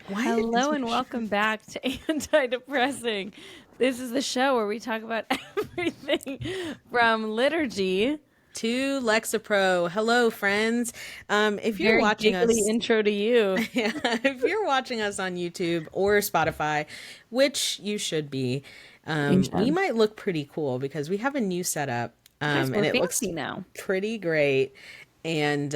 Why is Hello my and shirt? welcome back to Anti-Depressing. This is the show where we talk about everything from liturgy. To Lexapro? Hello, friends. If you're Very watching giggly us, intro to you. if you're watching us on YouTube or Spotify, which you should be, You we should. might look pretty cool because we have a new setup, Yes, we're and it looks fancy now. pretty great. And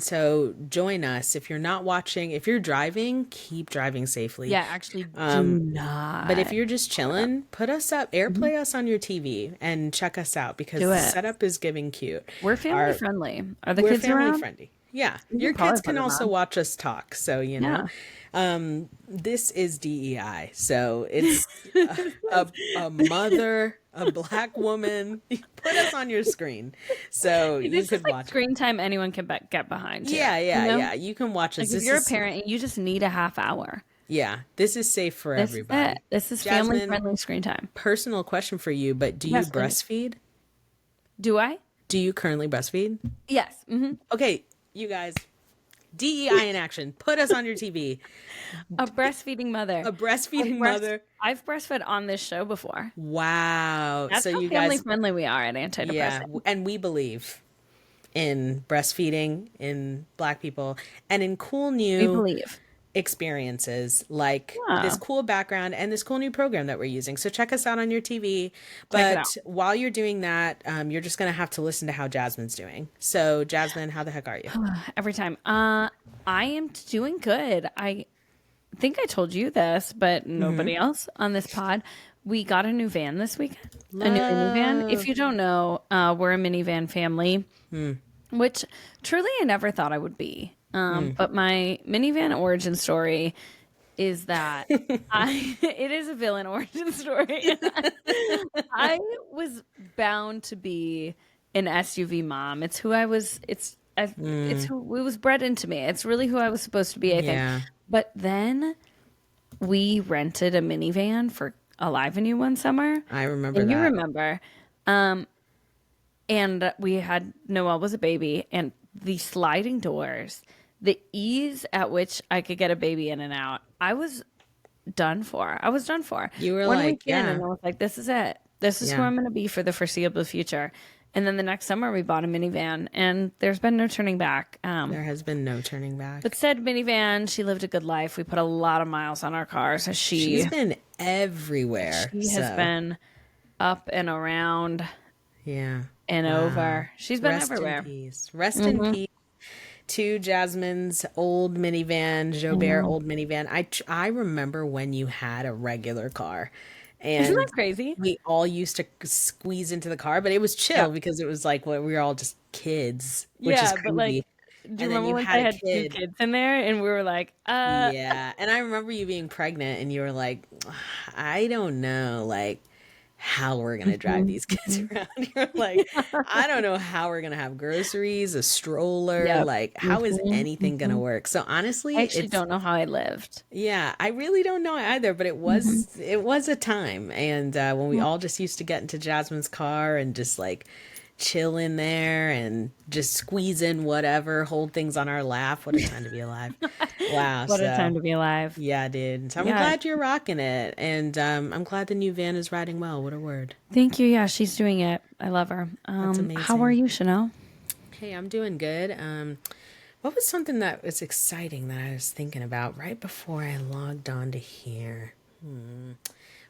so join us if you're not watching. If you're driving, keep driving safely. Yeah, actually do But if not. you're just chilling, put us up, Mhm. airplay us on your TV and check us out because Do the it. setup is giving cute. We're family Our friendly. Are the We're kids family around? friendly. Yeah, You your can probably kids put can them also on. watch us talk. So, Yeah. this is DEI. So it's a mother, a black woman. Put us on your screen so you This is could like watch it. screen time anyone can get behind too. Yeah, You yeah, know? yeah. You can watch Like us. if you're a parent and you just need a half hour, Yeah, this is safe for this is it. everybody. This is family Jasmine, friendly screen time. personal question for you, but do you Yes, please. breastfeed? Do I? Do you currently breastfeed? Yes. Hmm. Okay, you guys, DEI in action. Put us on your TV. A breastfeeding mother. A breastfeeding mother. I've breastfed on this show before. Wow. That's So how you family guys, friendly we are at yeah, Anti-Depressing. and we believe in breastfeeding, in black people, and in cool We new believe. experiences like this Yeah. cool background and this cool new program that we're using. So check us out on your TV. Check it out. But while you're doing that, you're just going to have to listen to how Jasmine's doing. So, Jasmine, how the heck are you? Every time. I am doing good. I think I told you this, but nobody else on this pod. We got a new van this weekend. A new minivan. If Love. you don't know, we're a minivan family, which truly I never thought I would be. But my minivan origin story is that it is a villain origin story. I was bound to be an SUV mom. It's who I was. It's who it was bred into me. It's really who I was supposed to be, I think. Yeah. But then we rented a minivan for Alive and You one summer. I remember And you that. remember. And we had Noelle was a baby, and the sliding doors, the ease at which I could get a baby in and out, I was done for. I was done for. You were One like, week in, yeah. and I was like, this is it. This is who Yeah. I'm going to be for the foreseeable future. And then the next summer, we bought a minivan, and there's been no turning back. There has been no turning back. But said minivan, she lived a good life. We put a lot of miles on our car, so She's been everywhere. she has so, been up and around yeah. and over. She's been Rest everywhere. in peace. Rest in peace to Jasmine's old minivan, Jobert old minivan. I remember when you had a regular car. Isn't And that crazy? we all used to squeeze into the car, but it was chill because it was like, well, we were all just kids, which is Yeah, but like, crazy. do you And then remember you when had I a had two kid. kids in there and we were like, Yeah. And I remember you being pregnant and you were like, I don't know, like, how we're going to drive these kids around. You're like, I don't know how we're going to have groceries, a stroller. Yep. Like, how is anything going to work? So honestly, I actually it's, don't know how I lived. yeah, I really don't know either, but it was a time. And when we all just used to get into Jasmine's car and just like chill in there and just squeeze in whatever, hold things on our lap. What a time to be alive. Wow. What a So time to be alive. yeah, dude. So I'm Yeah. glad you're rocking it. And I'm glad the new van is riding well. What a word. Thank you. Yeah, she's doing it. I love her. How amazing. are you, Chanel? Hey, I'm doing good. What was something that was exciting that I was thinking about right before I logged on to here?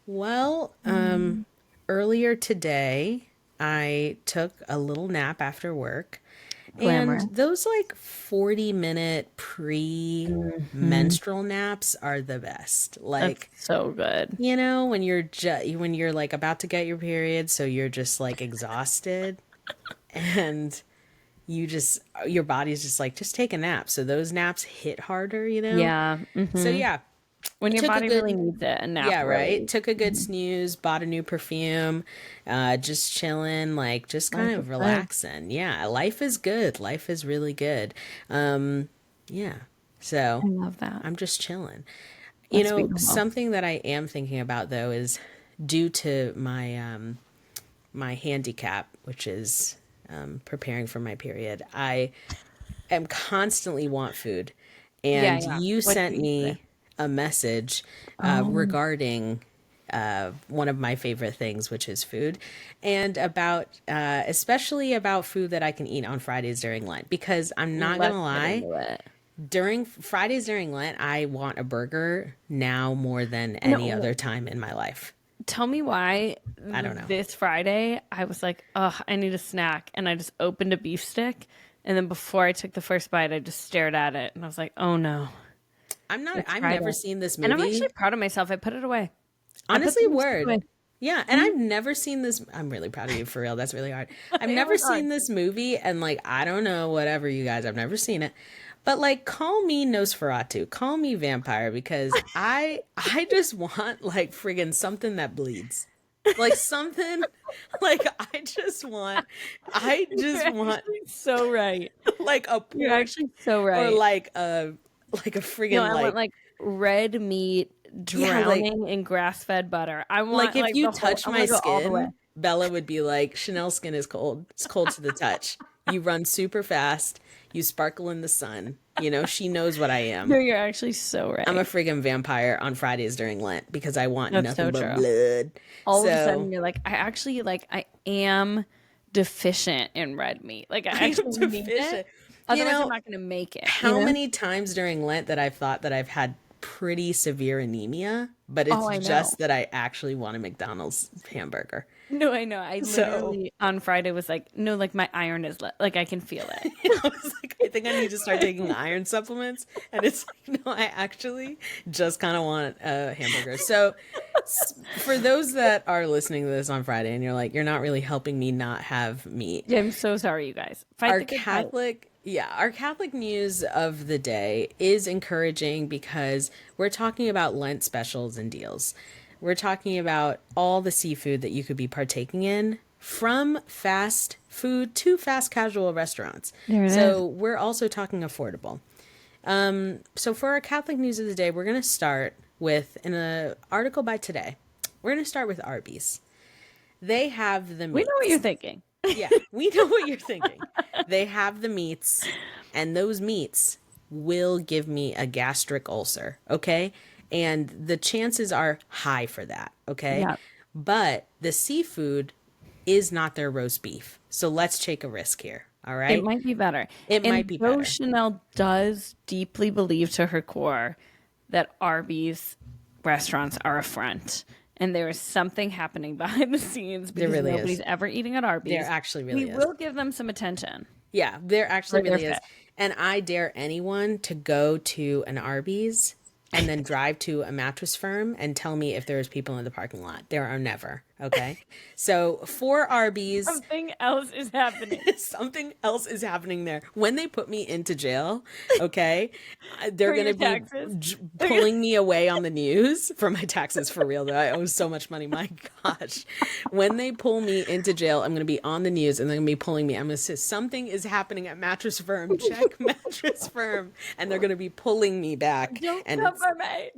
Well, earlier today, I took a little nap after work. Glamour. And those like 40-minute pre-menstrual naps are the best. Like, That's so good. when you're like about to get your period, so you're just like exhausted and your body's just like, just take a nap. So those naps hit harder. Yeah. So yeah, When your took a body good- really needs it. And now, yeah, right. Took a good snooze, bought a new perfume, just chilling, like just kind Life of is relaxing. Yeah, life is good. Life is really good. Yeah. So I love that. I'm just chilling. That's beautiful. Something that I am thinking about though is due to my my handicap, which is preparing for my period. I am constantly want food, and Yeah. you What sent do you me say? a message regarding one of my favorite things, which is food, and about especially about food that I can eat on Fridays during Lent. Because I'm not Let's gonna get lie, into it. during Fridays during Lent, I want a burger now more than any No, other time in my life. tell me why I don't know. this Friday I was like, oh, I need a snack. And I just opened a beef stick. And then before I took the first bite, I just stared at it. And I was like, oh no, it's I've Friday. never seen this And I'm actually movie. proud of myself. I put it away. I put Honestly, the beef stick word. away. Yeah, and I've never seen this. I'm really proud of you for real. That's really hard. I've It never was hard. seen this movie, and like, I don't know, whatever you guys, I've never seen it. But like, call me Nosferatu, call me vampire, because I just want like friggin' something that bleeds. Like something like I just You're want actually so right. like a You're pork actually so or right. like a No, friggin' I want like like red meat yeah, drowning in grass-fed butter. I like want if like you the whole. touch I my want to go all the way. skin, Bella would be like, Chanel skin is cold. It's cold to the touch. You run super fast. You sparkle in the sun. You know, she knows what I No, am. you're actually so I'm a right. friggin' vampire on Fridays during Lent because I want That's so nothing but true. blood. All of a So sudden, you're like, I am deficient in red meat. Like, I I am actually need it. deficient. You Otherwise, I'm know, not going to make it. You how know? many times during Lent that I've thought that I've had pretty severe anemia, but Oh, it's I know. just that I actually want a McDonald's hamburger. No, I know. I So literally on Friday was like, no, like my iron is like I can feel it. I was like, I think I need to start taking iron supplements. And it's like, no, I actually just kind of want a hamburger. So, for those that are listening to this on Friday and you're like, you're not really helping me not have meat, Yeah, I'm so sorry, you guys. Fight our the good fight. our Catholic news of the day is encouraging because we're talking about Lent specials and deals. We're talking about all the seafood that you could be partaking in from fast food to fast casual restaurants. There it is. So we're also talking affordable. So for our Catholic news of the day, we're going to start with an article by Today. We're going to start with Arby's. They have the We know what meats. you're thinking. Yeah, we know what you're thinking. They have the meats, and those meats will give me a gastric ulcer, okay? And the chances are high for that, okay? Yeah. But the seafood is not their roast beef. So let's take a risk here, all right? It might be better. It And might be though better. Chanel does deeply believe to her core that Arby's restaurants are a front. And there is something happening behind the scenes because really is. nobody's ever eating at Arby's. There actually really we is. will give them some attention. Yeah, there actually Or they're really is. fit. And I dare anyone to go to an Arby's and then drive to a Mattress Firm and tell me if there's people in the parking lot. There are never. Okay. So for Arby's, Something else is happening. something else is happening there. When they put me into jail, okay, they're For going to your be taxes. pulling me away on the news for my taxes for real. Though I owe so much money. My gosh. When they pull me into jail, I'm going to be on the news and they're going to be pulling me. I'm going to say something is happening at Mattress Firm. Check Mattress Firm. And they're going to be pulling me back. Don't and come it's- for me.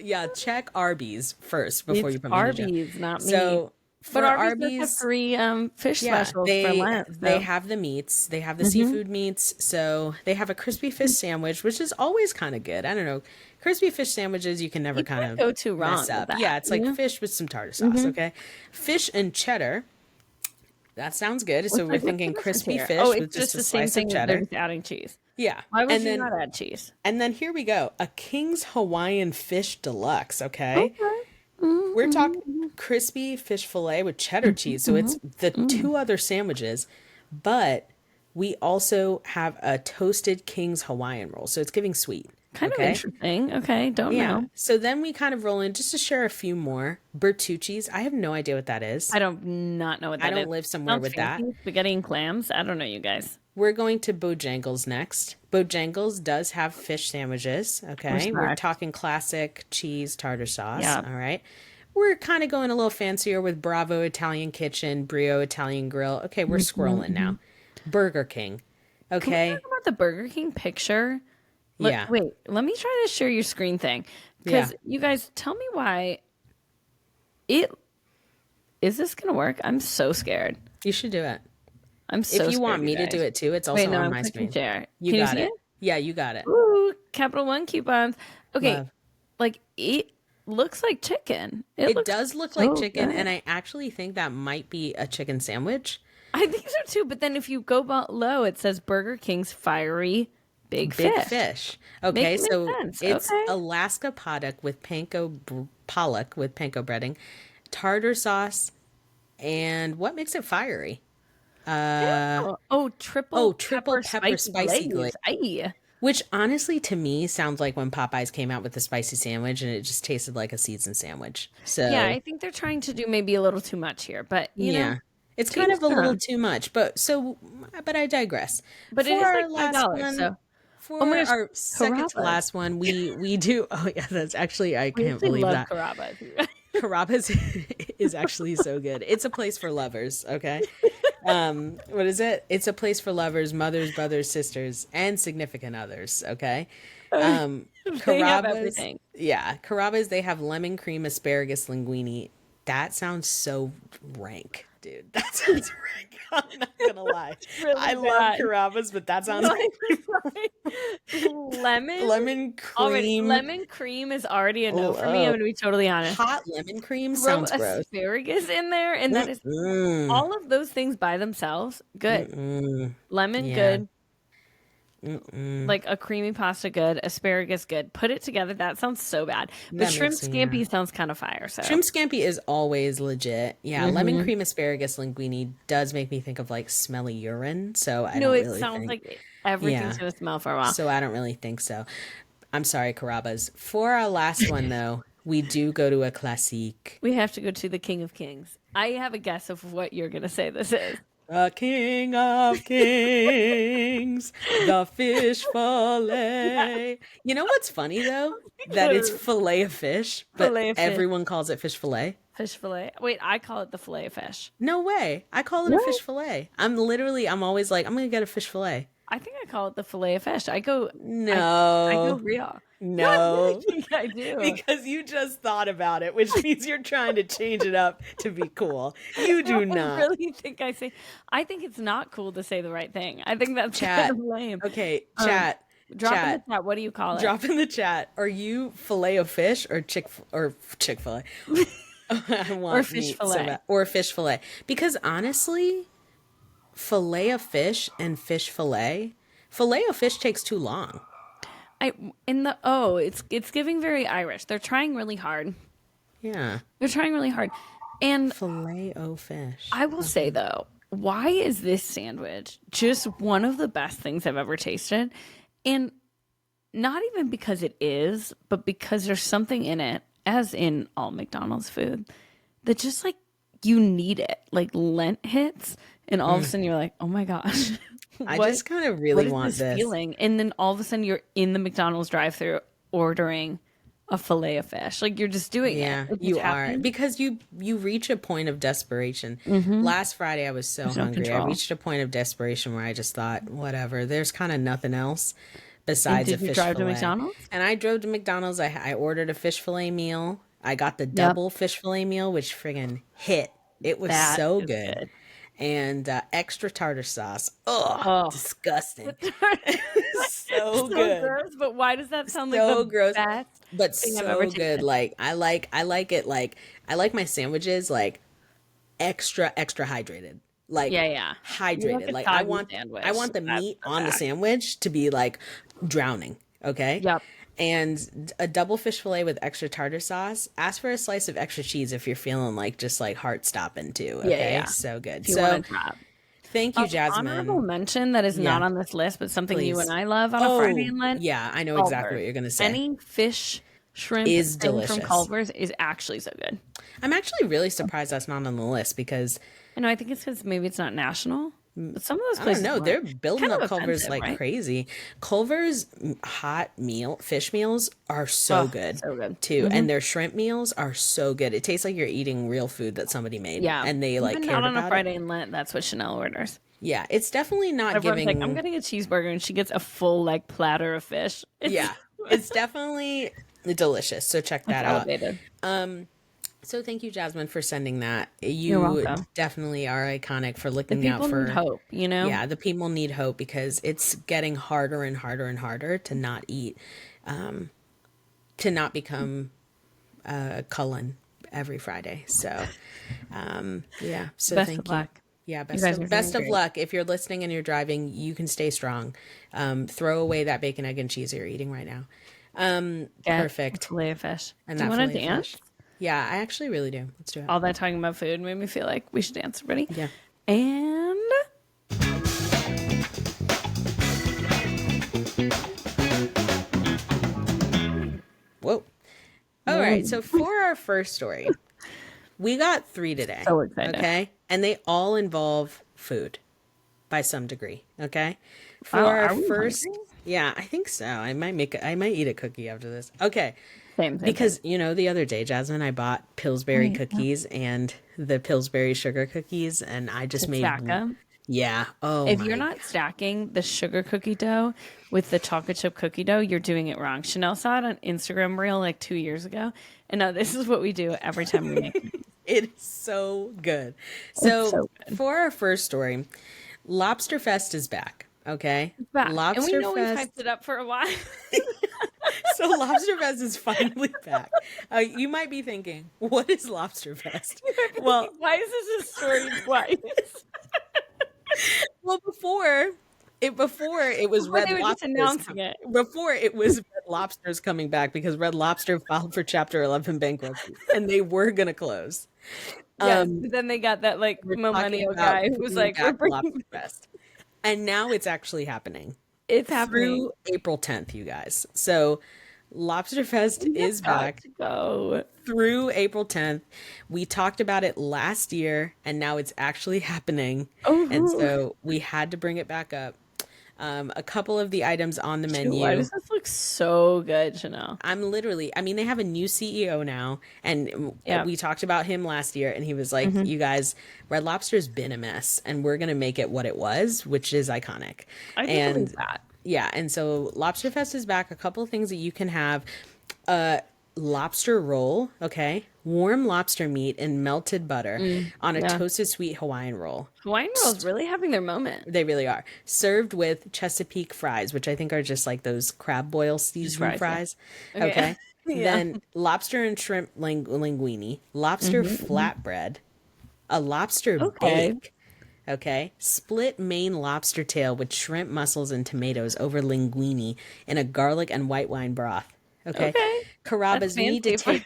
yeah, check Arby's first before you It's put me into jail. Arby's, not me. So for But Arby's does Arby's, have free fish yeah, specials for Lent. they So. have the meats, they have the seafood meats. So they have a crispy fish sandwich, which is always kind of good. I don't know, crispy fish sandwiches you can never kind can't of go too wrong mess with up. that, Yeah, it's you like know? fish with some tartar sauce. Okay, fish and cheddar. That sounds good. So we're Like, what's thinking the difference crispy here? fish Oh, with it's just a the same slice thing. of They're cheddar. just adding cheese. Yeah, Why would and you then not add cheese? and then here we go, a King's Hawaiian Fish Deluxe. Okay. We're talking crispy fish fillet with cheddar cheese. So it's the two other sandwiches, but we also have a toasted King's Hawaiian roll. So it's giving sweet. Kind of Okay. interesting. Okay, don't Yeah. know. So then we kind of roll in just to share a few more. Bertucci's. I have no idea what that is. I don't not know what that I is. don't live somewhere Sounds with that. fancy. Spaghetti and clams. I don't know, you guys. We're going to Bojangles next. Bojangles does have fish sandwiches. Okay. We're Respect. talking classic cheese tartar sauce. Yeah. All right. We're kind of going a little fancier with Bravo Italian Kitchen, Brio Italian Grill. Okay, we're scrolling now. Burger King. Can Okay. we talk about the Burger King picture? Yeah. Wait, let me try to share your screen thing. Because you guys, tell me why is this going to work? I'm so scared. You should do it. I'm so If you scared, want me to guys. do it too, it's also Wait, no, on I'm my clicking screen. share. You Can got you see it. Yeah, you got it. Ooh, Capital One coupons. Okay, Love. like it looks like chicken. It It looks does look like so chicken, good. and I actually think that might be a chicken sandwich. I think so too. But then if you go below, it says Burger King's fiery big Big fish. fish. Okay, Makes so sense. it's Okay. Alaska pollock with panko breading, tartar sauce, and what makes it fiery? Oh, triple Oh, triple pepper pepper spicy spicy glaze. glaze. Aye. Which honestly, to me, sounds like when Popeyes came out with the spicy sandwich, and it just tasted like a seasoned sandwich. Yeah, So I think they're trying to do maybe a little too much here, but yeah, it's to kind each of a their little own. too much. But I digress. But it For is like our last $5. one, So, oh for my gosh, our second to Carrabba's. last one, we do. Oh yeah, that's actually I We can't actually believe love that. Carrabba's. Carrabba's is actually so good. It's a place for lovers, okay? What is it? It's a place for lovers, mothers, brothers, sisters, and significant others, okay? They have Carrabba's, everything. yeah, Carrabba's, they have lemon cream asparagus linguine. That sounds so rank, dude. That sounds rank. I'm not gonna lie. Really I love bad. Carrabba's, but that sounds Like, lemon. lemon Already, cream. lemon cream is already a no for me. I'm Oh, going to be totally honest. hot lemon cream Throw sounds gross. asparagus in there, and that is Mm-mm. all of those things by themselves. Good. Mm-mm. Lemon, Yeah. good. Mm-mm. Like a creamy pasta, good. Asparagus, good. Put it together. That sounds so bad. But That shrimp makes me, yeah. scampi sounds kind of fire. So, Shrimp scampi is always legit. Yeah, lemon Mhm. cream asparagus linguine does make me think of like smelly urine, so I no, don't it really sounds think. like everything's Yeah, going to smell for a while. so I don't really think so. I'm sorry, Carrabba's. For our last one though, we do go to a classique. We have to go to the King of Kings. I have a guess of what you're going to say this is. The King of Kings, the fish fillet. You know what's funny though? That it's Literally. fillet of fish, but Filet of fish. everyone calls it fish fillet. Fish fillet. Wait, I call it the fillet of fish. No way. I call it a fish What? fillet. I'm always like, I'm gonna get a fish fillet. I think I call it the fillet of fish. I go No, real. No, I really no, think I do. because you just thought about it, which means you're trying to change it up to be cool. You do I not. really think I think it's not cool to say the right thing. I think that's kind Chat. of lame. Okay, Um, chat. Drop in Chat. the chat. What do you call it? Drop in the chat. Are you fillet of fish or Chick-fil-A? I want Or fish meat so fillet. bad. Or fish fillet. Because honestly, fillet of fish and fish fillet of fish takes too long. It's giving very Irish. They're trying really hard. Yeah. They're trying really hard. And Fillet o fish. I will say though, why is this sandwich just one of the best things I've ever tasted? And not even because it is, but because there's something in it, as in all McDonald's food, that just like you need it. Like Lent hits, and all of a sudden you're like, oh my gosh. I what- just kind of what really is want this this. feeling? And then all of a sudden you're in the McDonald's drive-thru ordering a fillet of fish. Like you're just doing Yeah, it. It just you are. happens. Because you reach a point of desperation. Last Friday I was so no hungry. I control. reached a point of desperation where I just thought, whatever, there's kind of nothing else besides did a you fish drive to fillet. McDonald's? And I drove to McDonald's. I ordered a fish fillet meal. I got the double fish fillet meal, which friggin' hit. It was That so is good. good. And extra tartar sauce. Ugh, Oh. disgusting. so So good. gross, but why does that sound like So the gross. best But thing I've so ever good. tasted? Like I like it like I like my sandwiches like extra hydrated. Like Yeah, yeah. You hydrated. like Like a I soggy want sandwich. I want the That's meat the on the fact. sandwich to be like drowning. Okay. Yep. And a double fish fillet with extra tartar sauce. Ask for a slice of extra cheese if you're feeling like just like heart stopping too. Okay. Yeah. So good. If you So want to drop. thank you, Jasmine. Honorable mention that is not Yeah. on this list, but something you Please. and I love on a Friday in Lent. Yeah, I know exactly Culver's. what you're gonna say. Any fish, shrimp Is thing from delicious. Culver's is actually so good. I'm actually really surprised that's not on the list because I know. I think it's because maybe it's not national. But some of those I places don't know. They're building kind up of Culver's offensive, like right? crazy. Culver's hot fish meals are so Oh, good. so good. Too. And their shrimp meals are so good. It tastes like you're eating real food that somebody made. Yeah, And they like even cared not on a about Friday it. in Lent. That's what Chanel orders. Yeah, it's definitely not Everyone's giving. like, I'm getting a cheeseburger, and she gets a full like platter of fish. It's Yeah, it's definitely delicious. So check that out. elevated. So thank you, Jasmine, for sending that. You're You welcome. definitely are iconic for The looking out people for need hope, you know? Yeah, the people need hope because it's getting harder and harder and harder to not eat to not become Cullen every Friday. So, yeah. So Best of thank you. luck. Yeah, You guys are doing best of great. luck. If you're listening and you're driving, you can stay strong. Throw away that bacon, egg, and cheese you're eating right now. Get a Perfect. fillet of fish. And Do you that want filet to of dance? fish. Yeah, I actually really do. Let's do it. All that talking about food made me feel like we should dance already. Yeah. And Whoa. All right. So for our first story, we got 3 today. So excited. Okay. And they all involve food by some degree. Okay. For Wow, our are we first, hungry? yeah, I think so. I might eat a cookie after this. Okay. Same. Because, the other day, Jasmine, I bought Pillsbury cookies and the Pillsbury sugar cookies, and I just made, stack 'em. yeah. Oh If my you're not stacking the sugar cookie dough with the chocolate chip cookie dough, you're doing it wrong. Chanel saw it on Instagram reel like 2 years ago, and now this is what we do every time we make cookies. It is so good. So, so good. for our first story, Lobsterfest is back. Okay, Back. And we know we've Lobsterfest. hyped it up for a while. So Lobsterfest is finally back. You might be thinking, what is Lobsterfest? Well, Why is this a story twice? well, before it was When Red they were just Lobster. announcing it. Before it was Red Lobster's coming back because Red Lobster filed for Chapter 11 bankruptcy, and they were gonna close. Yes, but then they got that like We're talking millennial about guy who was bringing like, "We're back bringing Lobsterfest, and now it's actually happening. it's happening." Through April 10th, you guys. So Lobsterfest is back To go. through April 10th. We talked about it last year and now it's actually happening. Oh, And so we had to bring it back up. A couple of the items on the menu. why does this look so good, Chanel? They have a new CEO now, and Yeah. we talked about him last year, and he was like, you guys, Red Lobster's been a mess, and we're going to make it what it was, which is iconic. I can believe that. Yeah, and so Lobsterfest is back. A couple of things that you can have. Lobster roll, okay? Warm lobster meat and melted butter on a toasted sweet Hawaiian roll. Hawaiian rolls really having their moment. They really are. Served with Chesapeake fries, which I think are just like those crab boil seasoned fries. Yeah. Okay. Yeah. Then lobster and shrimp linguine, lobster flatbread, a lobster bake. Okay. Split Maine lobster tail with shrimp mussels and tomatoes over linguine in a garlic and white wine broth. Okay. Carrabba's, you need to take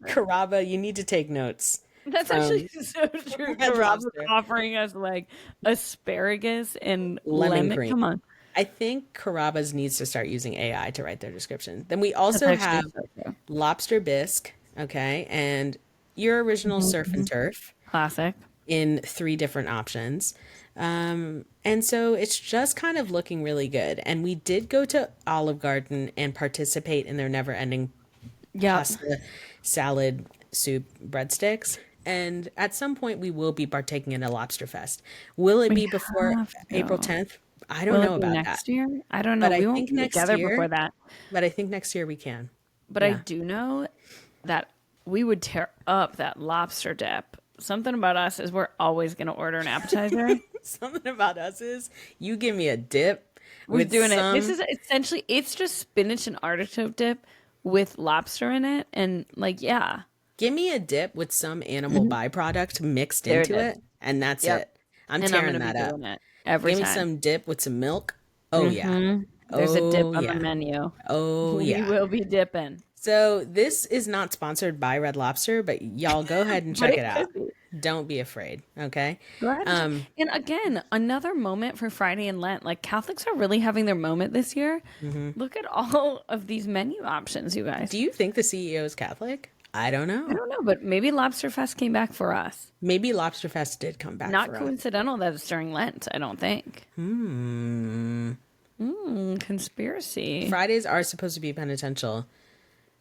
Carrabba, you need to take notes. That's actually so true. Red Carrabba's Lobster. offering us like asparagus and Lemon lemon. cream. Come on. I think Carrabba's needs to start using AI to write their description. Then we also have lobster bisque, okay, and your original surf and turf Classic. in 3 different options. And so it's just kind of looking really good. And we did go to Olive Garden and participate in their never-ending pasta, salad, soup, breadsticks. And at some point, we will be partaking in a Lobsterfest. Will it be before April 10th? I don't know about next that. year? I don't know. But We I won't think be next together year- before that. But I think next year we can. But I do know that we would tear up that lobster dip. Something about us is we're always going to order an appetizer. Something about us is you give me a dip. We're doing it. This is essentially, it's just spinach and artichoke dip with lobster in it. And like, yeah. Give me a dip with some animal byproduct mixed There into it is. it, and that's Yep. it. I'm And tearing I'm that going to be up. doing it every Give me time. some dip with some milk. Oh yeah. There's a dip on yeah. the menu. Oh We yeah. will be dipping. So this is not sponsored by Red Lobster, but y'all go ahead and check it out. Don't be afraid, okay? And again, another moment for Friday and Lent. Like Catholics are really having their moment this year. Look at all of these menu options, you guys. Do you think the CEO is Catholic? I don't know. I don't know, but maybe Lobsterfest came back for us. Maybe Lobsterfest did come back Not for us. coincidental that it's during Lent, I don't think. Conspiracy. Fridays are supposed to be penitential.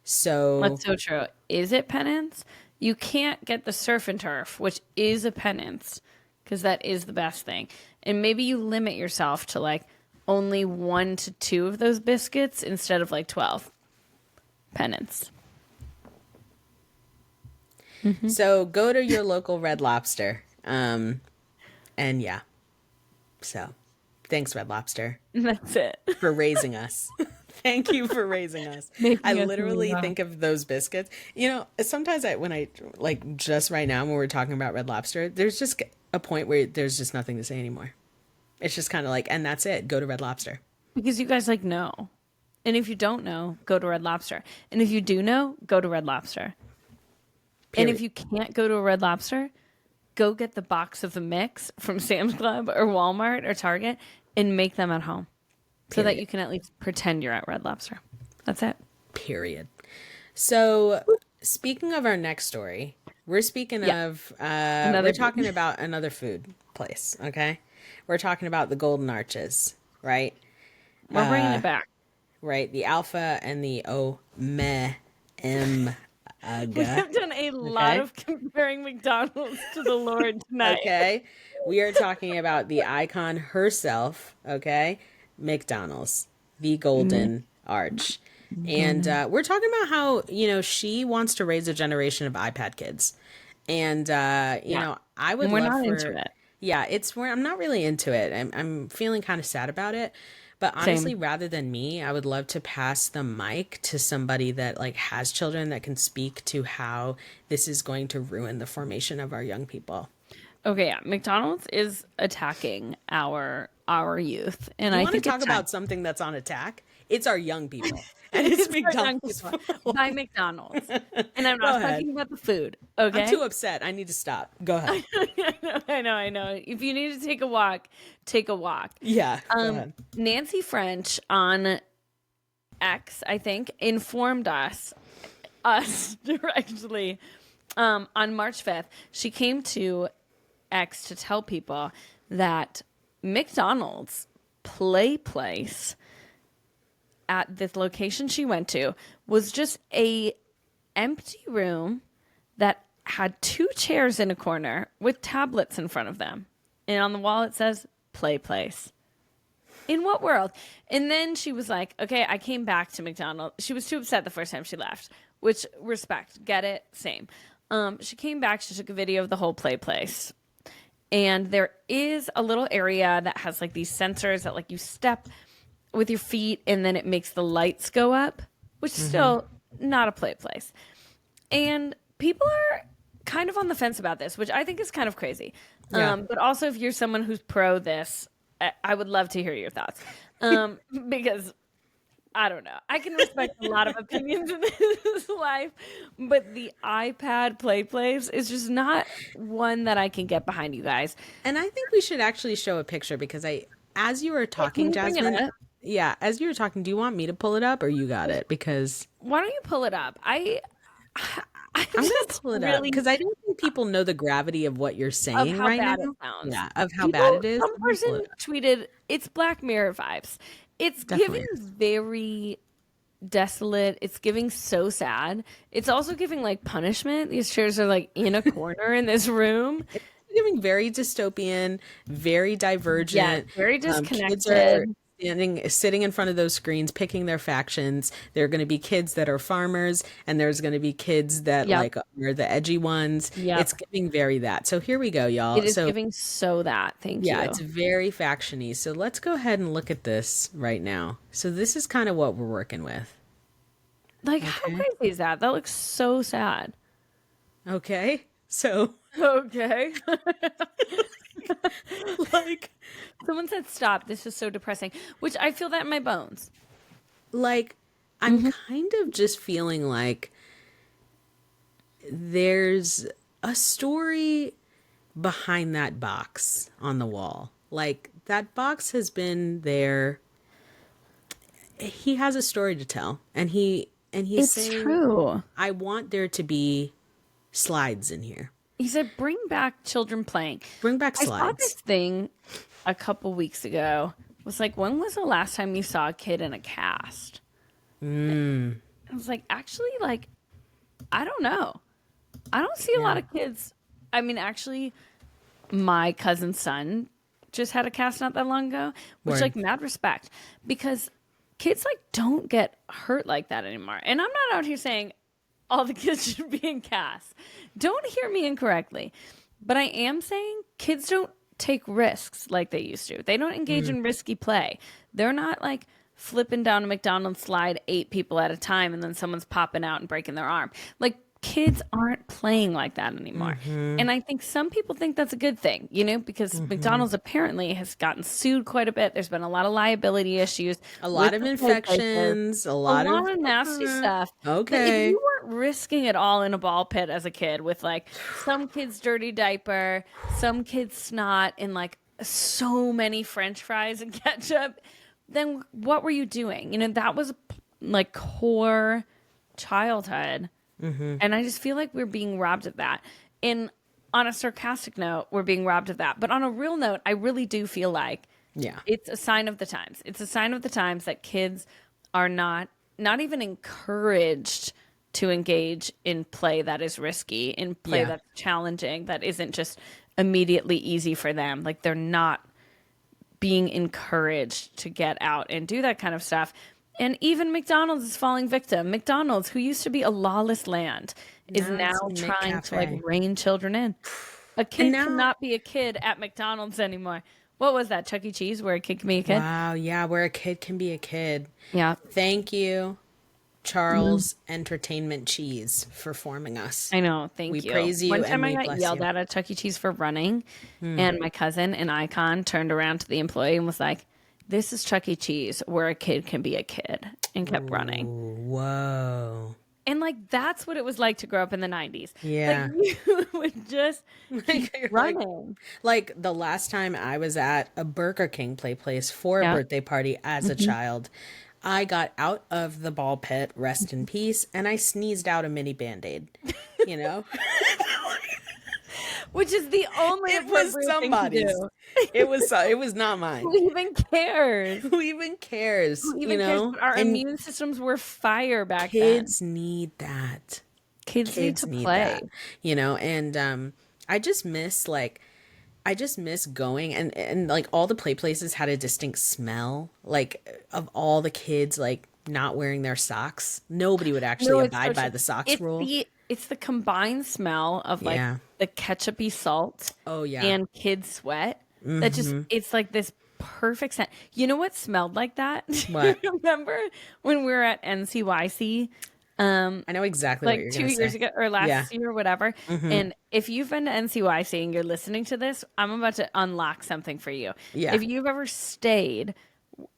So That's so true. Is it penance? You can't get the surf and turf, which is a penance, because that is the best thing. And maybe you limit yourself to like only 1 to 2 of those biscuits instead of like 12. Penance. So go to your local Red Lobster. And yeah. So thanks, Red Lobster, That's it. for raising us. Thank you for raising us. I Making us really literally laugh. think of those biscuits. Sometimes when I like just right now when we're talking about Red Lobster, there's just a point where there's just nothing to say anymore. It's just kind of like, and that's it. Go to Red Lobster. Because you guys like know. And if you don't know, go to Red Lobster. And if you do know, go to Red Lobster. And if Period. you can't go to a Red Lobster, go get the box of the mix from Sam's Club or Walmart or Target and make them at home so that Period. you can at least pretend you're at Red Lobster. That's it. Period. So, speaking of our next story, we're speaking Yeah. of Another we're talking about another food place. Okay, we're talking about the Golden Arches, right? We're bringing it back. Right, the Alpha and the Omega. We have done a lot Okay. of comparing McDonald's to the Lord tonight. Okay. We are talking about the icon herself, okay? McDonald's, the Golden Arch. And we're talking about how, she wants to raise a generation of iPad kids. And, Yeah. I would And we're love not for, into it. yeah, it's where I'm not really into it. I'm feeling kind of sad about it. But honestly, Same. rather than me, I would love to pass the mic to somebody that like has children that can speak to how this is going to ruin the formation of our young people. Okay, yeah. McDonald's is attacking our youth. And You I want to think talk it's time. about something that's on attack? It's our young people. And it's It's for young McDonald's people fault. by McDonald's. And I'm Go not ahead. talking about the food, I'm too okay? upset. I need to stop. Go ahead. I know. If you need to take a walk, take a walk. Yeah, go ahead. Nancy French on X, I think, informed us directly on March 5th. She came to X to tell people that McDonald's PlayPlace at this location she went to was just a empty room that had two chairs in a corner with tablets in front of them. And on the wall it says PlayPlace. In what world? And then she was like, okay, I came back to McDonald's. She was too upset the first time she left, which respect, get it, same. She came back, she took a video of the whole PlayPlace. And there is a little area that has like these sensors that like you step with your feet and then it makes the lights go up, which is still not a PlayPlace. And people are kind of on the fence about this, which I think is kind of crazy. Yeah. But also if you're someone who's pro this, I would love to hear your thoughts. Because I don't know. I can respect a lot of opinions in this life, but the iPad PlayPlace is just not one that I can get behind, you guys. And I think we should actually show a picture because as you were talking, Can you bring it Jasmine, up? yeah, as you were talking, do you want me to pull it up or you got it? Because Why don't you pull it up? I'm I'm going to just pull it up really because I don't think people know the gravity of what you're of saying how right bad it now. sounds. Yeah, of how bad it is. Some I'm gonna pull person it up. tweeted, "It's Black Mirror vibes." It's Definitely. giving very desolate. It's giving so sad. It's also giving like punishment. These chairs are like in a corner in this room. Giving very dystopian, very divergent. Very Kids are disconnected. sitting in front of those screens, picking their factions. There are going to be kids that are farmers, and there's going to be kids that Yep. like are the edgy ones. Yep. It's giving very that. So here we go, y'all. It is So giving so that. Thank yeah, you. it's very factiony. So let's go ahead and look at this right now. So this is kind of what we're working with. Like, how crazy is that? That looks so sad. Okay. So Okay. like Someone said stop. This is so depressing. Which I feel that in my bones. I'm kind of just feeling like there's a story behind that box on the wall. Like that box has been there. He has a story to tell, and he's It's saying, true. I want there to be slides in here. He said, bring back children playing. Bring back I saw this slides. thing a couple weeks ago. It was like, when was the last time you saw a kid in a cast? I was like, actually, like, I don't know. I don't see a lot of kids. I mean, actually, my cousin's son just had a cast not that long ago, which, Word. like, mad respect. Because kids, like, don't get hurt like that anymore. And I'm not out here saying all the kids should be in casts. Don't hear me incorrectly. But I am saying kids don't take risks like they used to. They don't engage in risky play. They're not, like, flipping down a McDonald's slide 8 people at a time, and then someone's popping out and breaking their arm. Like, kids aren't playing like that anymore. And I think some people think that's a good thing, because McDonald's apparently has gotten sued quite a bit. There's been a lot of liability issues. A lot of infections, a lot of nasty stuff. Okay. But if you weren't risking it all in a ball pit as a kid with like some kid's dirty diaper, some kid's snot, and like so many French fries and ketchup, then what were you doing? That was like core childhood. And I just feel like we're being robbed of that. And on a sarcastic note, we're being robbed of that. But on a real note, I really do feel like it's a sign of the times. It's a sign of the times that kids are not even encouraged to engage in play that is risky, in play that's challenging, that isn't just immediately easy for them. Like, they're not being encouraged to get out and do that kind of stuff. And even McDonald's is falling victim. McDonald's, who used to be a lawless land, is now trying to like rein children in. A kid cannot be a kid at McDonald's anymore. What was that, Chuck E. Cheese, where a kid can be a kid? Wow, yeah, where a kid can be a kid. Yeah. Thank you, Charles Entertainment Cheese, for forming us. I know, thank you. We praise you. One time and I got yelled at Chuck E. Cheese for running, and my cousin, an icon, turned around to the employee and was like, "This is Chuck E. Cheese, where a kid can be a kid," and kept running. Whoa. And like, that's what it was like to grow up in the 90s. Yeah. Like, you would just keep running. Like the last time I was at a Burger King PlayPlace for a birthday party as a child, I got out of the ball pit, rest in peace, and I sneezed out a mini Band-Aid, Which is the only It was somebody's. It was not mine. Who even cares? Who even cares? Who even cares? Our immune systems were fire back then. Kids need that. Kids need to play. That, and I just miss going and like all the play places had a distinct smell, like of all the kids like not wearing their socks. Nobody would actually abide by the socks rule. It's the combined smell of like the ketchupy salt and kid sweat that just, it's like this perfect scent. You know what smelled like that? What? Remember when we were at NCYC? I know exactly like what you're 2 going to say. years ago or last year or whatever. And if you've been to NCYC and you're listening to this, I'm about to unlock something for you. Yeah. If you've ever stayed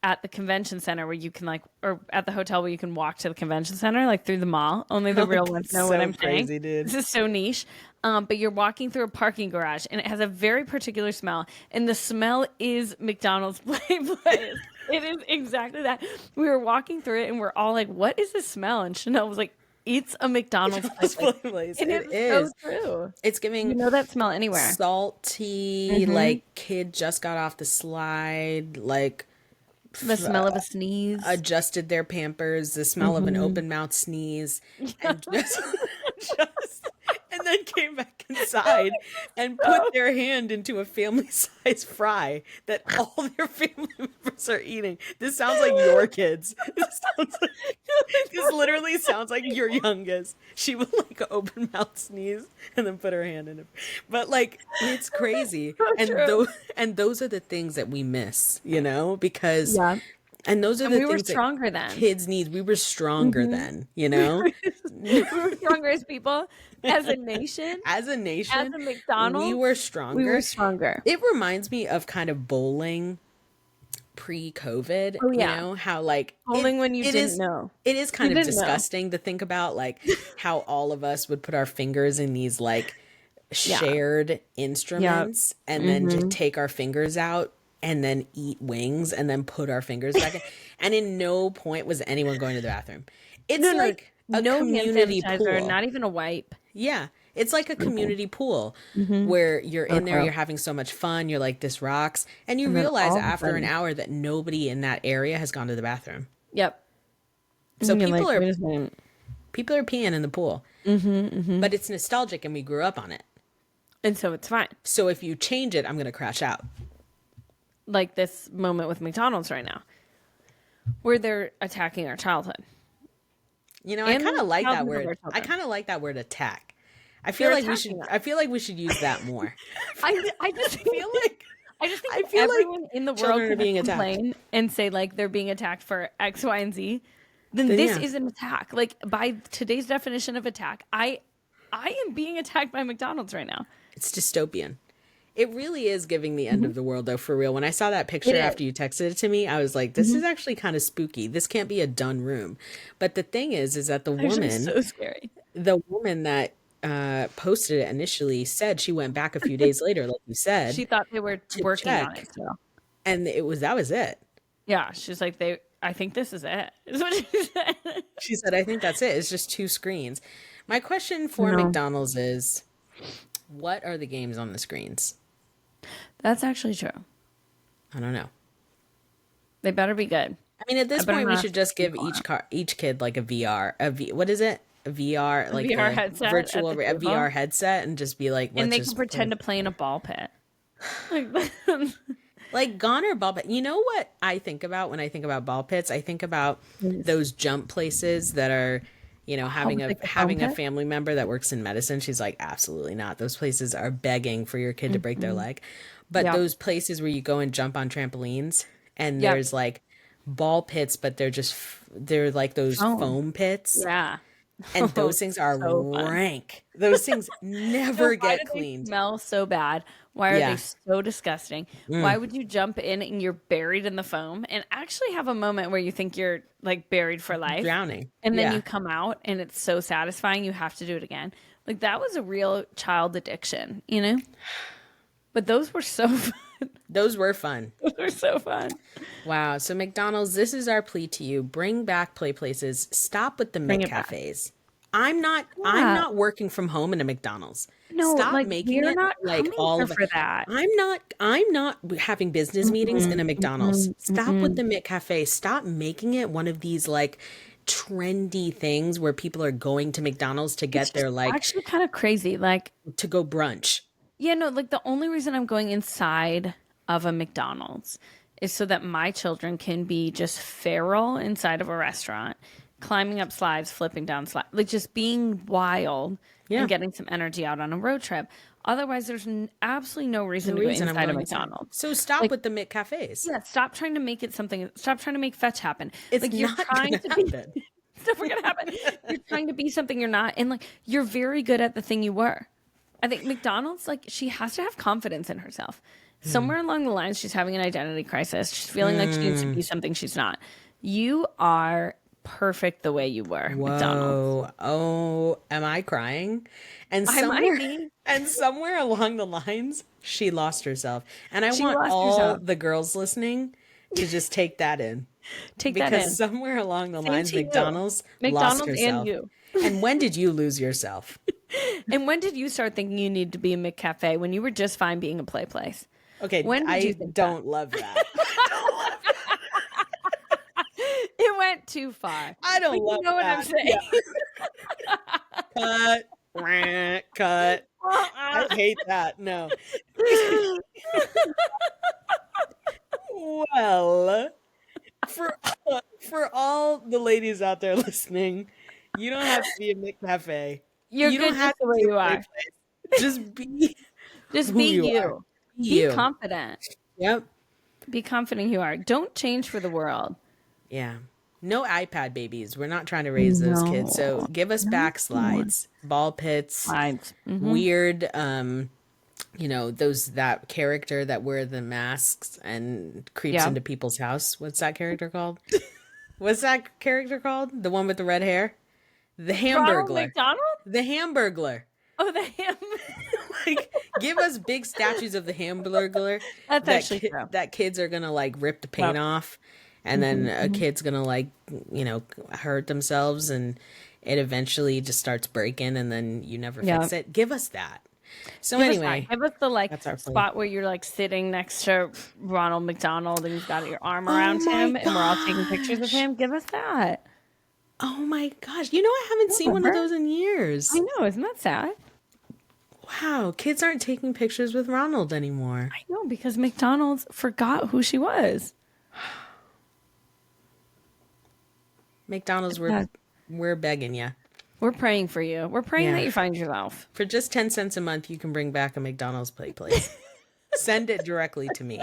at the convention center where you can like, or at the hotel where you can walk to the convention center, like through the mall, only the real ones know what I'm saying. Dude. This is so niche. But you're walking through a parking garage and it has a very particular smell. And the smell is McDonald's PlayPlace. It is exactly that. We were walking through it and we're all like, what is this smell? And Chanel was like, it's a McDonald's PlayPlace. And it is so true. It's giving that smell anywhere. Salty, like kid just got off the slide, like the smell of a sneeze. Adjusted their Pampers, the smell of an open mouth sneeze, and just and then came back inside and put their hand into a family-sized fry that all their family members are eating. This sounds like your kids. This literally sounds like your youngest. She would like open mouth sneeze and then put her hand in it. But like, it's crazy. And those are the things that we miss, because and those are the we were things stronger that then. Kids need. We were stronger then, We were stronger as people, as a nation. As a nation. As a McDonald's. We were stronger. We were stronger. It reminds me of kind of bowling pre-COVID. Oh, yeah. How like bowling when you didn't know. It is kind of disgusting to think about like how all of us would put our fingers in these like shared instruments and then just take our fingers out and then eat wings and then put our fingers back in. And in no point was anyone going to the bathroom. It's like a community pool. Not even a wipe. Yeah. It's like a community pool where you're in there, you're having so much fun, you're like, this rocks. And you realize after an hour that nobody in that area has gone to the bathroom. Yep. So people are peeing in the pool. But it's nostalgic and we grew up on it. And so it's fine. So if you change it, I'm going to crash out. Like this moment with McDonald's right now, where they're attacking our childhood. I kind of like that word. I kind of like that word, attack. I feel like we should use that more. I just feel like I just think I if feel like everyone in the world children are could being just attacked. complain and say like they're being attacked for X, Y, and Z, then Then this yeah, is an attack. Like by today's definition of attack, I am being attacked by McDonald's right now. it's dystopian. It really is giving the end of the world, though, for real. When I saw that It picture is. after you texted it to me, I was like, this is actually kind of spooky. This can't be a done room. But the thing is that Actually so scary. the woman that posted it initially said she went back a few days later, like you said, She thought they were to working on check. it still. And that was it. Yeah, she's like I think this is it. Is what she said. She said, I think that's it. It's just two screens. My question for No. McDonald's is, what are the games on the screens? That's actually true. I don't know. They better be good. I mean, at this better point, we not should just give each kid like a VR, what is it? A VR, like VR the headset virtual, at the a table. VR headset, and just be like, And they let's can just pretend to play in a ball pit. like Goner ball pit. You know what I think about when I think about ball pits? I think about those jump places that are, having like the foam having a pit? family member that works in medicine. She's like, absolutely not. Those places are begging for your kid to break their leg. But Yeah. those places where you go and jump on trampolines and Yep. there's like ball pits, but they're like those foam pits. Yeah. And those things are So fun. rank. Those things never Why get do they cleaned. smell so bad? Why are Yeah. they so disgusting? Why would you jump in and you're buried in the foam and actually have a moment where you think you're like buried for life? Drowning. And then Yeah. you come out and it's so satisfying you have to do it again. Like that was a real child addiction, you know? But those were so fun. Those were fun. Those were so fun. Wow. So McDonald's, this is our plea to you. Bring back PlayPlaces. Stop with the Bring it back. McCafes. I'm not working from home in a McDonald's. No, Stop like making we're it not like coming all here of it. for that. I'm not having business meetings in a McDonald's. Stop with the McCafe. Stop making it one of these like trendy things where people are going to McDonald's to get their like Actually kind of crazy. Like to go brunch. yeah, no, like the only reason I'm going inside of a McDonald's is so that my children can be just feral inside of a restaurant, climbing up slides, flipping down slides, like just being wild and getting some energy out on a road trip. Otherwise, there's absolutely no reason to go I'm inside a going McDonald's. So stop with the McCafes. Yeah, stop trying to make it something. Stop trying to make fetch happen. It's like you're not trying gonna to happen. be. It's never gonna happen. You're trying to be something you're not, and like you're very good at the thing you were. I think McDonald's, like, she has to have confidence in herself. Somewhere along the lines, she's having an identity crisis. She's feeling like she needs to be something she's not. You are perfect the way you were, McDonald's. Oh, am I crying? And I might somewhere, be. and somewhere along the lines, she lost herself. And I want lost all herself. the girls listening to just take that in. Take that in. Because somewhere along the lines, to you. McDonald's lost McDonald's herself. and you. And when did you lose yourself? And when did you start thinking you need to be a McCafe when you were just fine being a play place? Okay, When did you think don't love that. It went too far. I don't But love you know what I'm that. saying? Cut. Cut. I hate that. No. Well, for all the ladies out there listening, you don't have to be a McCafe. You're You good don't have just the to way be a you are. PlayPlace. Just be Just who be you you. are. Be you. confident. Yep. Be confident who you are. Don't change for the world. Yeah. No iPad babies. We're not trying to raise those kids. So give us backslides, ball pits, Slides. weird that character that wear the masks and creeps Yeah. into people's house. What's that character called? What's that character called? The one with the red hair? The Ronald Hamburglar. McDonald? The Hamburglar. Oh, the ham. Like, give us big statues of the Hamburglar. That's actually true. That kids are gonna like rip the paint off, and then a kid's gonna like hurt themselves, and it eventually just starts breaking, and then you never fix it. Give us that. So anyway, Give us the like that's our plan. spot where you're like sitting next to Ronald McDonald and you've got your arm around him and we're all taking pictures of him. Give us that. Oh my gosh. I haven't seen one of those in years. I know, isn't that sad? Wow, kids aren't taking pictures with Ronald anymore. I know, because McDonald's forgot who she was. McDonald's, we're begging you. We're praying for you. We're praying that you find yourself. For just 10 cents a month, you can bring back a McDonald's PlayPlace. Send it directly to me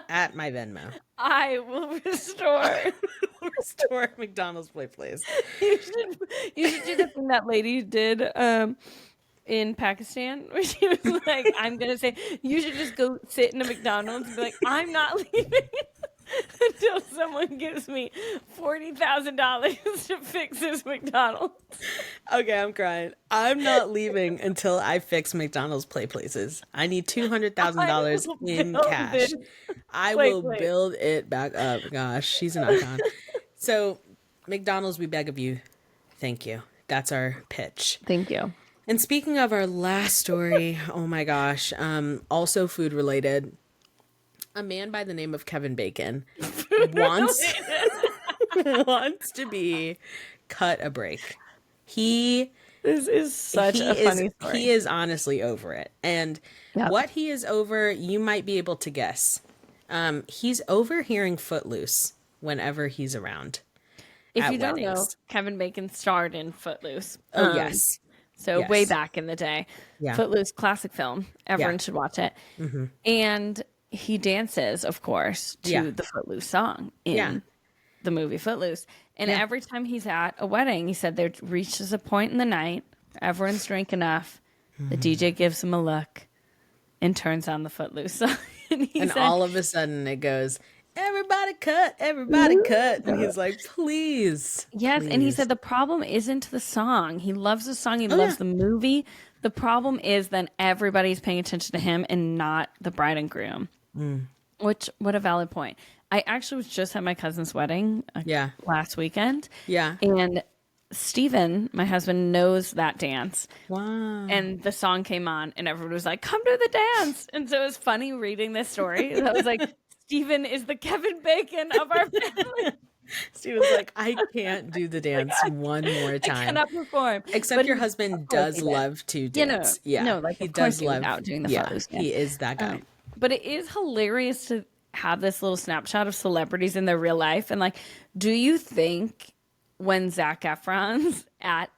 at my Venmo. I will restore. Restore McDonald's PlayPlace. You should do the thing that lady did in Pakistan, where she was like, "I'm gonna say you should just go sit in a McDonald's and be like, I'm not leaving until someone gives me $40,000 to fix this McDonald's." Okay, I'm crying. I'm not leaving until I fix McDonald's PlayPlaces. I need $200,000 in cash. I will build it back up. Gosh, she's an icon. So, McDonald's, we beg of you, thank you. That's our pitch. Thank you. And speaking of our last story, oh my gosh, also food related. A man by the name of Kevin Bacon wants to be cut a break. This is such a funny story. He is honestly over it. And what he is over, you might be able to guess. He's overhearing Footloose whenever he's around. If you don't know, Kevin Bacon starred in Footloose. Oh, yes. So way back in the day. Yeah. Footloose, classic film. Everyone should watch it. Mm-hmm. And he dances, of course, to the Footloose song in the movie Footloose. And every time he's at a wedding, he said there reaches a point in the night, everyone's drank enough, the DJ gives him a look and turns on the Footloose song. and all of a sudden it goes, everybody cut, and he's like, please. Yes, please. And he said the problem isn't the song. He loves the song, he loves the movie. The problem is then everybody's paying attention to him and not the bride and groom. Which, what a valid point. I actually was just at my cousin's wedding last weekend. Yeah. And Steven, my husband, knows that dance. Wow. And the song came on and everyone was like, come to the dance. And so it was funny reading this story. I was like, Steven is the Kevin Bacon of our family. Steven's like, I can't do the dance one more time. I cannot perform. Except but your husband does love to dance. No, like he does love out doing the Footloose dance. He is that guy. But it is hilarious to have this little snapshot of celebrities in their real life. And like, do you think when Zac Efron's at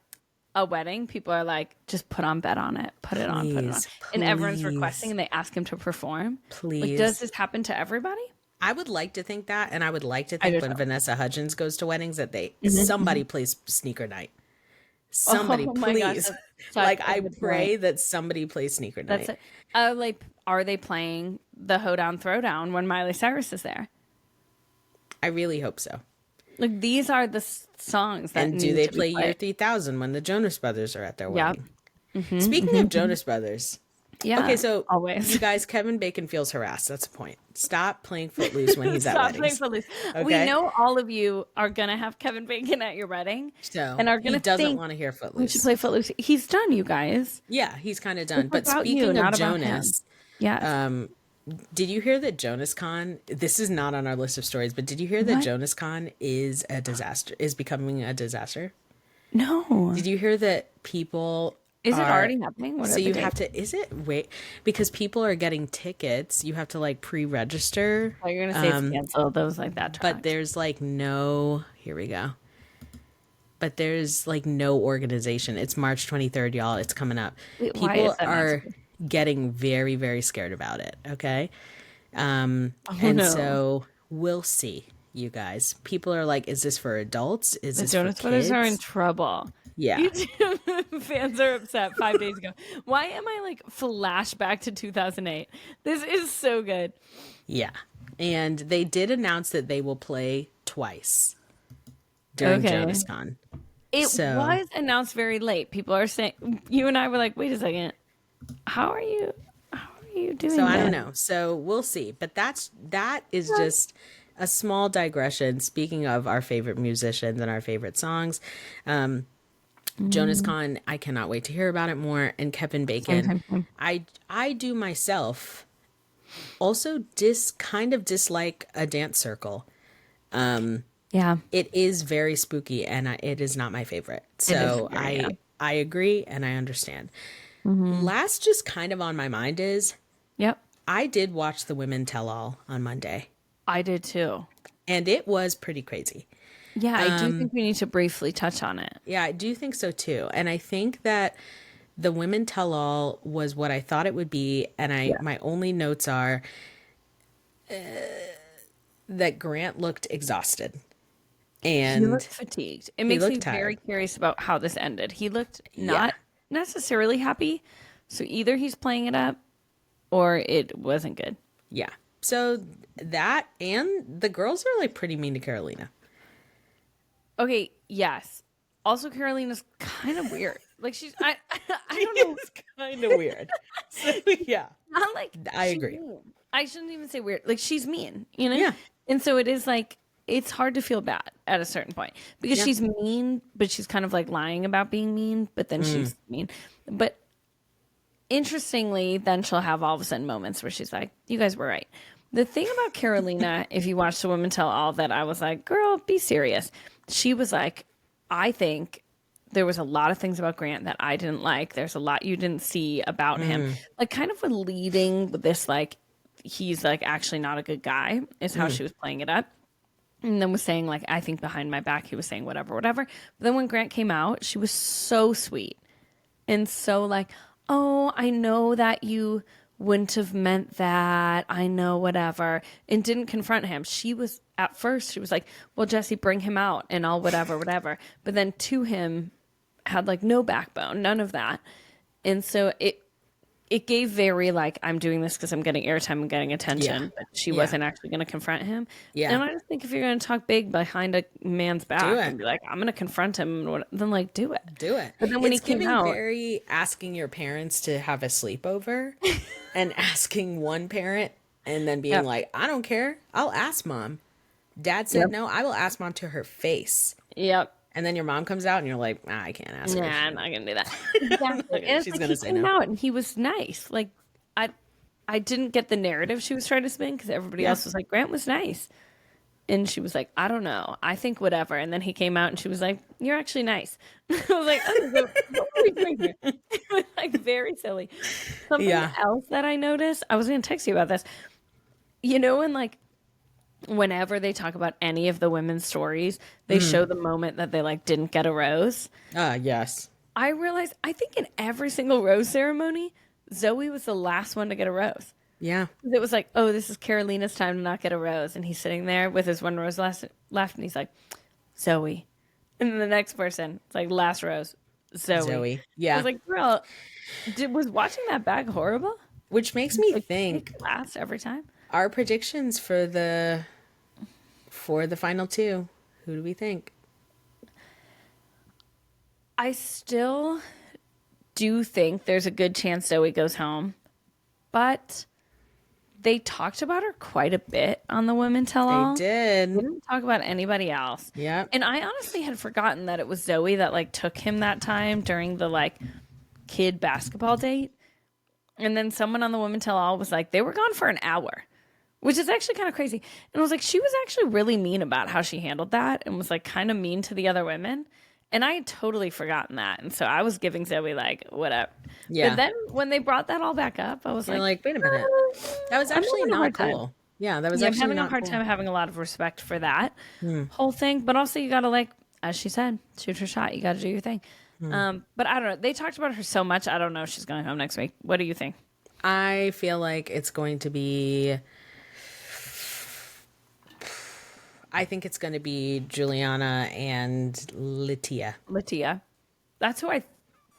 a wedding, people are like, just put on Bet on it, put it on. And everyone's requesting and they ask him to perform? Please. Like, does this happen to everybody? I would like to think that, and I would like to think when Vanessa Hudgens goes to weddings that somebody plays Sneaker Night. Somebody, please. Like, I pray that somebody plays Sneaker Night. That's it. Like, are they playing the Hoedown Throwdown when Miley Cyrus is there? I really hope so. Like, these are the songs that and do they play Year 3000 when the Jonas Brothers are at their wedding? Yep. Speaking of Jonas Brothers. Yeah. Okay, so always. You guys, Kevin Bacon feels harassed. That's the point. Stop playing Footloose when he's at weddings. Stop playing Footloose. Okay? We know all of you are going to have Kevin Bacon at your wedding. So and are gonna he doesn't want to hear Footloose. We should play Footloose. He's done, you guys. Yeah, he's kind of done. But speaking of Jonas, did you hear that Jonas Con, this is not on our list of stories, but did you hear that Jonas Con is a disaster, is becoming a disaster? No. Did you hear that people... Is it already happening? So you have to, because people are getting tickets, you have to like pre-register. Oh, you're going to say it's canceled, those like that. But there's like no, here we go. But there's like no organization. It's March 23rd, y'all. It's coming up. Wait, people are getting very, very scared about it. Okay. So we'll see, you guys. People are like, is this for adults? Is this Jonas for kids? Brothers are in trouble. Yeah. YouTube fans are upset 5 days ago. Why am I like flashback to 2008? This is so good. Yeah. And they did announce that they will play twice during Jonas Con. It was announced very late. People are saying, you and I were like, wait a second. How are you doing So I don't know. So we'll see. But that is just a small digression. Speaking of our favorite musicians and our favorite songs, Jonas Con, I cannot wait to hear about it more. And Kevin Bacon, I do myself also kind of dislike a dance circle. It is very spooky and it is not my favorite. So I agree and I understand. Last just kind of on my mind is, I did watch the Women Tell All on Monday. I did too. And it was pretty crazy. Yeah, I do think we need to briefly touch on it. Yeah, I do think so too. And I think that The Women Tell All was what I thought it would be, and my only notes are that Grant looked exhausted. He And looked fatigued. It he makes me looked very tired. curious about how this ended. He looked Yeah. not necessarily happy. So either he's playing it up or it wasn't good. Yeah. So that, and the girls are like pretty mean to Carolina. Okay, yes. Also, Carolina's kind of weird. Like I don't know. It's kind of weird. So yeah, Not like I she's agree. mean. I shouldn't even say weird. Like she's mean, you know? Yeah. And so it is like it's hard to feel bad at a certain point because Yeah. she's mean, but she's kind of like lying about being mean, but then she's mean. But interestingly, then she'll have all of a sudden moments where she's like, "You guys were right." The thing about Carolina, if you watch The Women Tell All, that I was like, "Girl, be serious." She was like, "I think there was a lot of things about Grant that I didn't like. There's a lot you didn't see about him." Like kind of leading with this, like, he's like actually not a good guy is how she was playing it up. And then was saying like, I think behind my back, he was saying whatever, whatever. But then when Grant came out, she was so sweet and so like, oh, I know that you wouldn't have meant that. I know, whatever. And didn't confront him. She was, at first, she was like, well, Jesse, bring him out and I'll whatever, whatever. But then to him, had like no backbone, none of that. And so it gave very like, I'm doing this because I'm getting airtime and getting attention. Yeah. But she Yeah. wasn't actually going to confront him. Yeah. And I just think if you're going to talk big behind a man's back Do it. and be like, I'm going to confront him, then like do it. Do it. But then when It's he came giving out, very asking your parents to have a sleepover and asking one parent and then being Yep. like, I don't care. I'll ask mom. Dad said Yep. no. I will ask mom to her face. yep. And then your mom comes out and you're like, I can't ask Nah, her. I'm not gonna do that. Exactly. And it's She's like gonna he say came no. out and he was nice. Like I didn't get the narrative she was trying to spin because everybody else was like, Grant was nice. And she was like, I don't know. I think whatever. And then he came out and she was like, you're actually nice. I was like, oh, what are we doing here? It was like very silly. Something Yeah. else that I noticed, I was going to text you about this. You know, when like, whenever they talk about any of the women's stories, they show the moment that they like didn't get a rose. Yes. I realized, I think in every single rose ceremony, Zoe was the last one to get a rose. Yeah. It was like, oh, this is Carolina's time to not get a rose. And he's sitting there with his one rose left, and he's like, Zoe. And then the next person, it's like, last rose, Zoe. I Yeah. was like, girl, was watching that back horrible? Which makes me Like, think pick last every time? our predictions for the final two. Who do we think? I still do think there's a good chance Zoe goes home, but they talked about her quite a bit on the Women Tell All. They did. They didn't talk about anybody else. Yeah. And I honestly had forgotten that it was Zoe that like took him that time during the like kid basketball date. And then someone on the Women Tell All was like, they were gone for an hour, which is actually kind of crazy. And I was like, she was actually really mean about how she handled that and was like kind of mean to the other women. And I had totally forgotten that. And so I was giving Zoe like, whatever. Yeah. But then when they brought that all back up, I was You're like, wait a minute. That was I'm actually having a not hard time. cool. Yeah, that was I'm actually having not a hard cool. time having a lot of respect for that whole thing. But also you got to like, as she said, shoot her shot. You got to do your thing. But I don't know. They talked about her so much. I don't know if she's going home next week. What do you think? I feel like it's going to be. I think it's going to be Juliana and Lytia. Latia. That's who I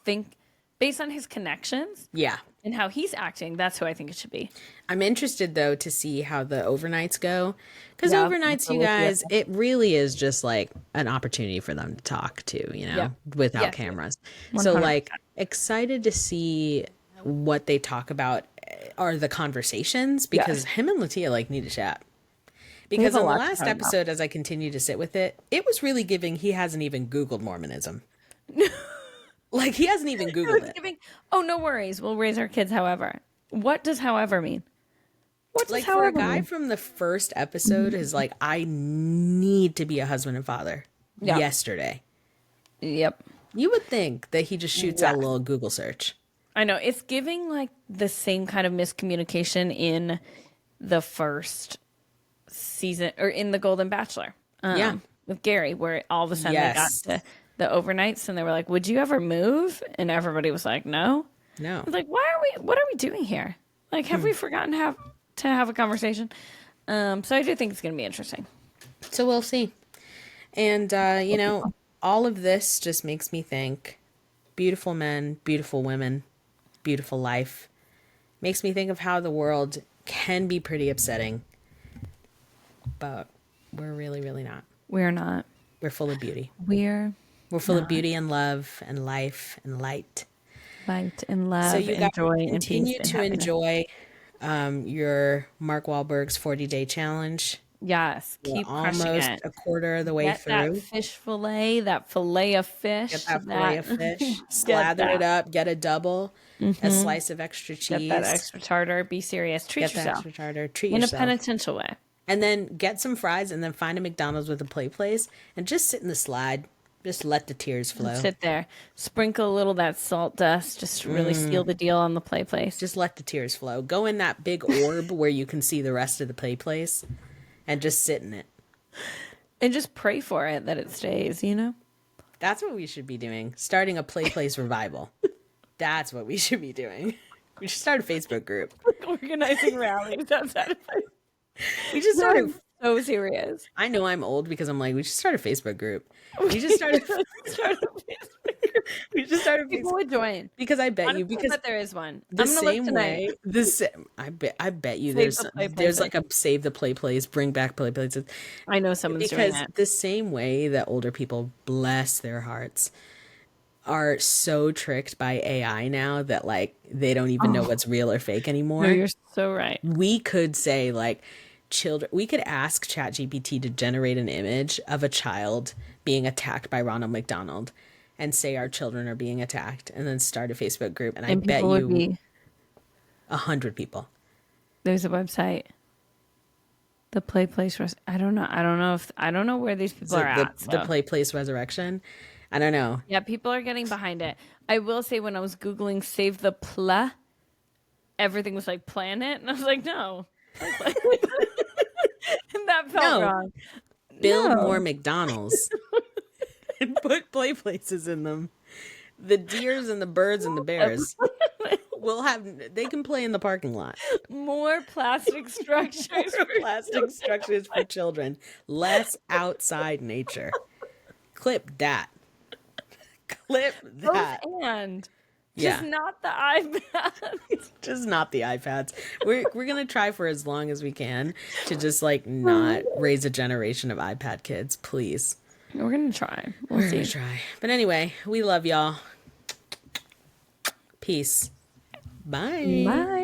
think, based on his connections Yeah. and how he's acting, that's who I think it should be. I'm interested, though, to see how the overnights go. Because Yeah, overnights, you Lytia. guys, it really is just like an opportunity for them to talk to, Yeah. without Yes. cameras. 100%. So, like, excited to see what they talk about are the conversations because him and Lytia, like, need to chat. Because a on the lot to last talk about. episode, as I continue to sit with it, it was really giving he hasn't even Googled Mormonism. Like, he hasn't even Googled it. Giving, oh, no worries. We'll raise our kids however. What does however mean? What does Like, for a however guy mean? from the first episode is like, I need to be a husband and father Yeah. yesterday. Yep. You would think that he just shoots out a little Google search. I know. It's giving like the same kind of miscommunication in the first season or in the Golden Bachelor. Yeah. With Gary, where all of a sudden Yes. the overnights, and they were like, "Would you ever move?" And everybody was like, "No." No. I was like, what are we doing here? Like, have we forgotten to have a conversation? So I do think it's going to be interesting. So we'll see. And, all of this just makes me think beautiful men, beautiful women, beautiful life. Makes me think of how the world can be pretty upsetting. But we're really, really not. We're not. We're full of beauty. We're full of beauty and love and life and light. Light and love So you and guys joy and continue peace to and happiness. enjoy your Mark Wahlberg's 40-day challenge. Yes, keep crushing Almost it. a quarter of the way Get through. that fish fillet, that fillet of fish. Get that fillet of fish. Slather it up. Get a double. A slice of extra cheese. Get that extra tartar. Be serious. Treat Get yourself. that extra tartar. Treat in yourself. a penitential way. And then get some fries and then find a McDonald's with a PlayPlace and just sit in the slide. Just let the tears flow. Sit there. Sprinkle a little of that salt dust. Just really seal the deal on the PlayPlace. Just let the tears flow. Go in that big orb where you can see the rest of the PlayPlace and just sit in it. And just pray for it that it stays, you know? That's what we should be doing. Starting a PlayPlace Revival. That's what we should be doing. We should start a Facebook group. Organizing rallies outside of it. We just started. So serious. I know I'm old because I'm like, we should start a Facebook group. We just started. We just started. People would join Because I bet you, because but there is one. the I'm gonna same look tonight. way. I bet you Save the there's PlayPlaces. like a save the PlayPlace, bring back PlayPlaces. I know someone's doing Because it. the same way that older people, bless their hearts, are so tricked by AI now that like they don't even know what's real or fake anymore. No, you're so right. We could say like we could ask ChatGPT to generate an image of a child being attacked by Ronald McDonald and say our children are being attacked and then start a Facebook group. And I bet people would you be 100 people. There's a website. The PlayPlace. I don't know where these people are at. The PlayPlace Resurrection. I don't know. Yeah, people are getting behind it. I will say when I was Googling Save the Plea, everything was like planet. And I was like, no. And that felt wrong. Build more McDonald's and put PlayPlaces in them. The deers and the birds and the bears they can play in the parking lot. More plastic structures. Plastic structures for children. Less outside nature. Clip that. Clip that. And just not the iPads. Just not the iPads. We're gonna try for as long as we can to just like not raise a generation of iPad kids, please. We're gonna try. We'll We're gonna try. But anyway, we love y'all. Peace. Bye. Bye.